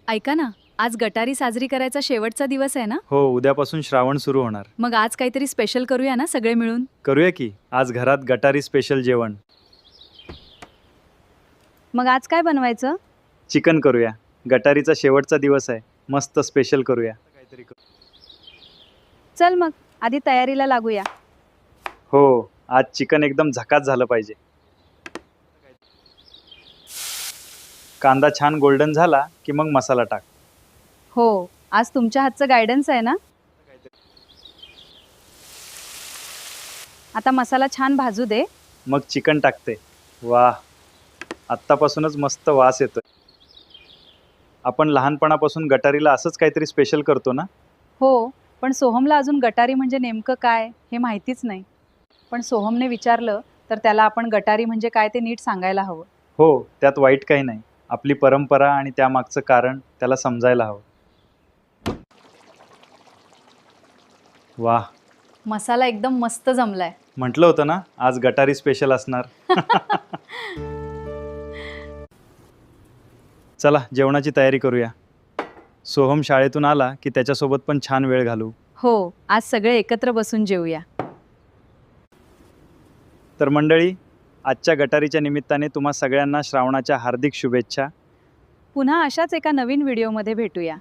ऐका ना, आज गटारी साजरी करायचा शेवटचा दिवस आहे ना? हो, उद्यापासून श्रावण सुरू होणार. मग आज काहीतरी स्पेशल करूया ना सगळे मिळून? करूया की आज घरात गटारी स्पेशल जेवण. मग आज काय बनवायचं? चिकन करूया. गटारीचा शेवटचा दिवस आहे. मस्त स्पेशल करूया. चल मग, आधी तयारीला लागूया. हो, आज चिकन एकदम झकास झालं पाहिजे. कांदा छान गोल्डन झाला की मग मसाला टाक. हो, आज तुमच्या हातचं गायडन्स आहे ना? आता मसाला छान भाजू दे. मग चिकन टाकते. वाह, आत्तापासूनच मस्त वास येतोय. आपण लहानपणापासून गटारीला असंच काहीतरी स्पेशल करतो ना? हो, पण सोहमला अजून गटारी म्हणजे नेमकं काय हे माहितीच नाही. पण सोहमने विचारलं तर त्याला आपण गटारी म्हणजे काय ते नीट सांगायला हवं. हो, त्यात वाईट काही नाही. आपली परंपरा आणि त्यामागचं कारण त्याला समजायला हवं. वाह, मसाला एकदम मस्त जमलाय. म्हटलं होतं ना आज गटारी स्पेशल असणार. चला जेवणाची तयारी करूया. सोहम शाळेतून आला की त्याच्यासोबत पण छान वेळ घालू. हो, आज सगळे एकत्र बसून जेवूया. तर मंडळी, आजच्या गटारीच्या निमित्ताने तुम्हा सगळ्यांना श्रावणाच्या हार्दिक शुभेच्छा. पुन्हा अशाच एका नवीन व्हिडिओमध्ये भेटूया.